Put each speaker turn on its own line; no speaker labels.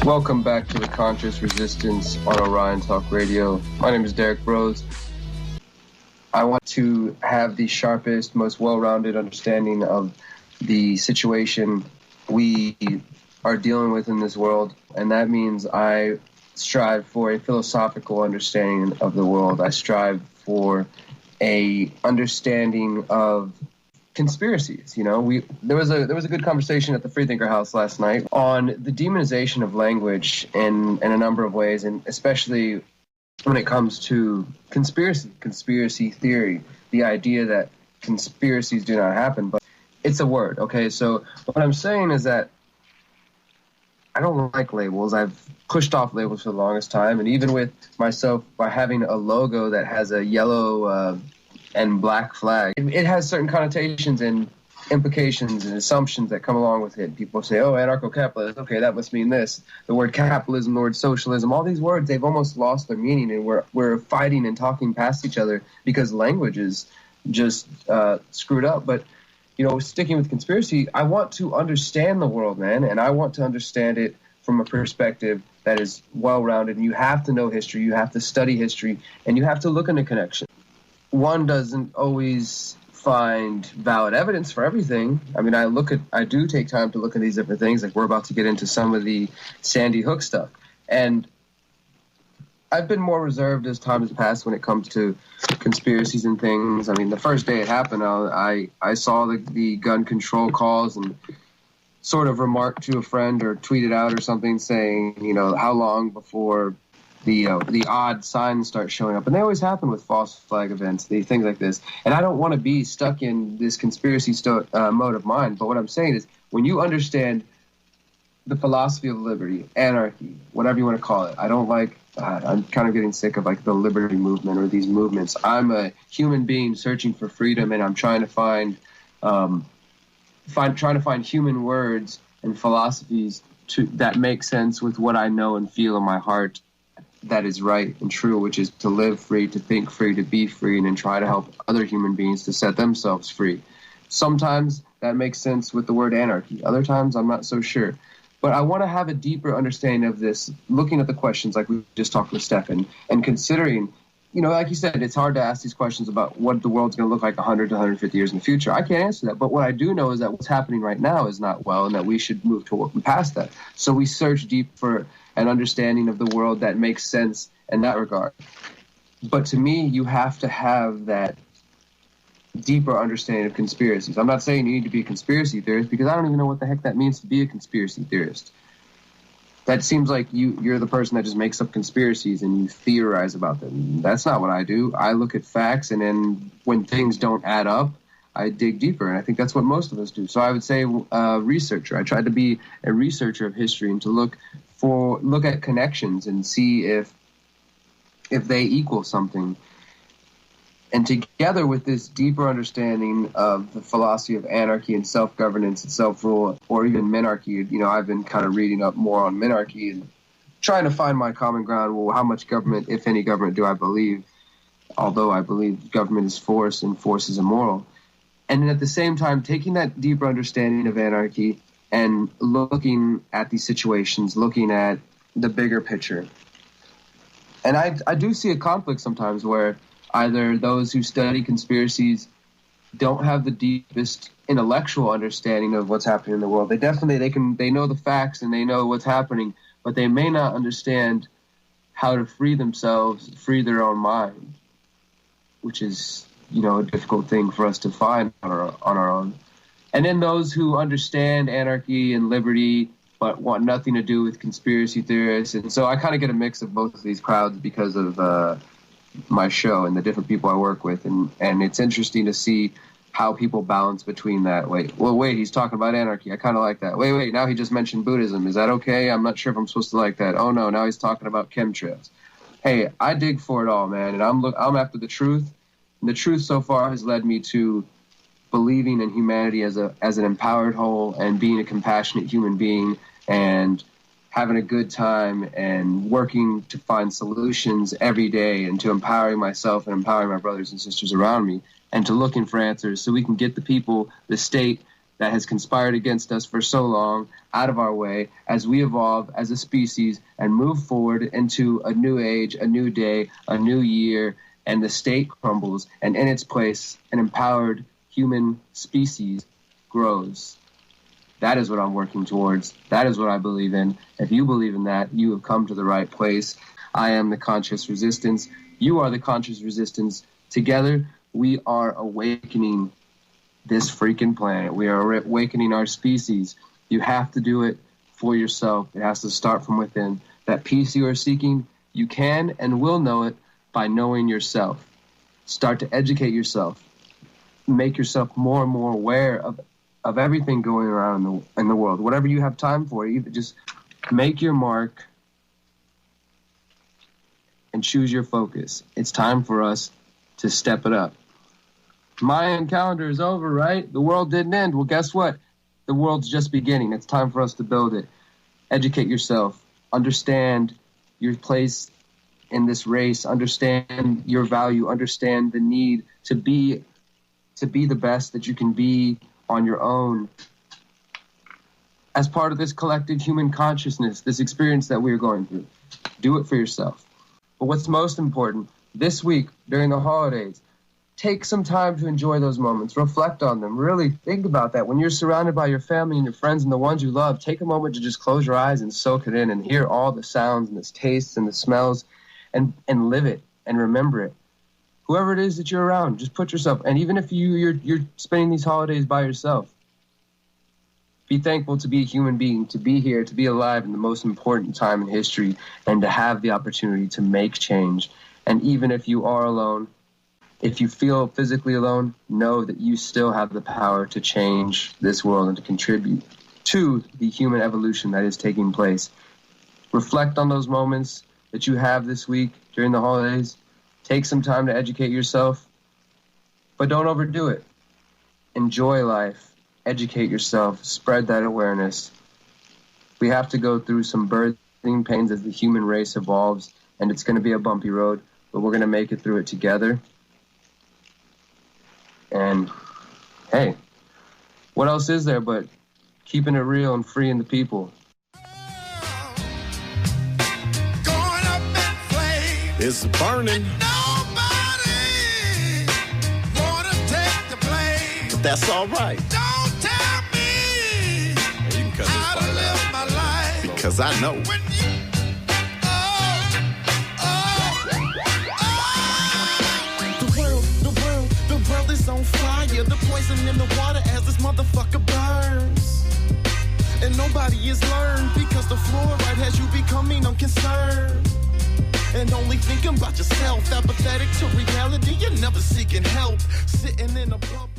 Welcome back to the Conscious Resistance on Orion Talk Radio. My name is Derek Rose. I want to have the sharpest, most well-rounded understanding of the situation we are dealing with in this world, and that means I strive for a philosophical understanding of the world. I strive for a understanding of conspiracies. There was a good conversation at the Freethinker House last night on the demonization of language in a number of ways, and especially when it comes to conspiracy theory, the idea that conspiracies do not happen. But it's a word, okay? So what I'm saying is that I don't like labels. I've pushed off labels for the longest time, and even with myself, by having a logo that has a yellow and black flag, it has certain connotations and implications and assumptions that come along with it. People say, oh, anarcho-capitalist, okay, that must mean this. The word capitalism, the word socialism, all these words, they've almost lost their meaning, and we're fighting and talking past each other because language is just screwed up. But, sticking with conspiracy, I want to understand the world, man, and I want to understand it from a perspective that is well-rounded. And you have to know history, you have to study history, and you have to look into connection. One doesn't always find valid evidence for everything. I mean, I do take time to look at these different things. Like, we're about to get into some of the Sandy Hook stuff. And I've been more reserved as time has passed when it comes to conspiracies and things. I mean, the first day it happened, I saw the gun control calls and sort of remarked to a friend or tweeted out or something saying, how long before the odd signs start showing up. And they always happen with false flag events, the things like this. And I don't want to be stuck in this conspiracy mode of mind. But what I'm saying is, when you understand the philosophy of liberty, anarchy, whatever you want to call it, I don't like, I'm kind of getting sick of like the liberty movement or these movements. I'm a human being searching for freedom, and I'm trying to find human words and philosophies that make sense with what I know and feel in my heart that is right and true, which is to live free, to think free, to be free, and then try to help other human beings to set themselves free. Sometimes that makes sense with the word anarchy. Other times I'm not so sure. But I want to have a deeper understanding of this, looking at the questions like we just talked with Stefan, and considering, like you said, it's hard to ask these questions about what the world's going to look like 100 to 150 years in the future. I can't answer that. But what I do know is that what's happening right now is not well, and that we should move past that. So we search deep for an understanding of the world that makes sense in that regard. But to me, you have to have that deeper understanding of conspiracies. I'm not saying you need to be a conspiracy theorist, because I don't even know what the heck that means to be a conspiracy theorist. That seems like you're the person that just makes up conspiracies and you theorize about them. That's not what I do. I look at facts, and then when things don't add up, I dig deeper, and I think that's what most of us do. So I would say researcher. I tried to be a researcher of history and to look at connections and see if they equal something. And together with this deeper understanding of the philosophy of anarchy and self-governance and self-rule, or even minarchy, I've been kind of reading up more on minarchy and trying to find my common ground. Well, how much government, if any government, do I believe? Although I believe government is force and force is immoral. And then at the same time, taking that deeper understanding of anarchy and looking at these situations, looking at the bigger picture. And I do see a conflict sometimes where either those who study conspiracies don't have the deepest intellectual understanding of what's happening in the world. They know the facts and they know what's happening, but they may not understand how to free themselves, free their own mind, which is, a difficult thing for us to find on our own. And then those who understand anarchy and liberty but want nothing to do with conspiracy theorists. And so I kind of get a mix of both of these crowds because of my show and the different people I work with. And it's interesting to see how people balance between that. Wait, he's talking about anarchy. I kind of like that. Wait, now he just mentioned Buddhism. Is that okay? I'm not sure if I'm supposed to like that. Oh, no, now he's talking about chemtrails. Hey, I dig for it all, man, and I'm after the truth. And the truth so far has led me to believing in humanity as an empowered whole and being a compassionate human being and having a good time and working to find solutions every day and to empowering myself and empowering my brothers and sisters around me and to looking for answers so we can get the people, the state, that has conspired against us for so long out of our way as we evolve as a species and move forward into a new age, a new day, a new year, and the state crumbles, and in its place, an empowered human species grows. That is what I'm working towards. That is what I believe in. If you believe in that, you have come to the right place. I am the conscious resistance. You are the conscious resistance. Together, we are awakening this freaking planet. We are awakening our species. You have to do it for yourself. It has to start from within. That peace you are seeking, you can and will know it by knowing yourself. Start to educate yourself. Make yourself more and more aware of everything going around in the world. Whatever you have time for, you just make your mark and choose your focus. It's time for us to step it up. Mayan calendar is over, right? The world didn't end. Well, guess what? The world's just beginning. It's time for us to build it. Educate yourself. Understand your place in this race. Understand your value. Understand the need to be the best that you can be on your own as part of this collective human consciousness, this experience that we are going through. Do it for yourself. But what's most important, this week during the holidays, take some time to enjoy those moments. Reflect on them. Really think about that. When you're surrounded by your family and your friends and the ones you love, take a moment to just close your eyes and soak it in and hear all the sounds and the tastes and the smells and live it and remember it. Whoever it is that you're around, just put yourself, and even if you're spending these holidays by yourself, be thankful to be a human being, to be here, to be alive in the most important time in history, and to have the opportunity to make change. And even if you are alone, if you feel physically alone, know that you still have the power to change this world and to contribute to the human evolution that is taking place. Reflect on those moments that you have this week during the holidays. Take some time to educate yourself, but don't overdo it. Enjoy life. Educate yourself. Spread that awareness. We have to go through some birthing pains as the human race evolves, and it's going to be a bumpy road, but we're going to make it through it together. And, hey, what else is there but keeping it real and freeing the people?
It's burning. That's all right.
Don't tell me
you can cut
how
this
to live my life.
Because I know.
The world is on fire. The poison in the water as this motherfucker burns. And nobody is learned because the fluoride has you becoming unconcerned. And only thinking about yourself, apathetic to reality. You're never seeking help. Sitting in a bubble.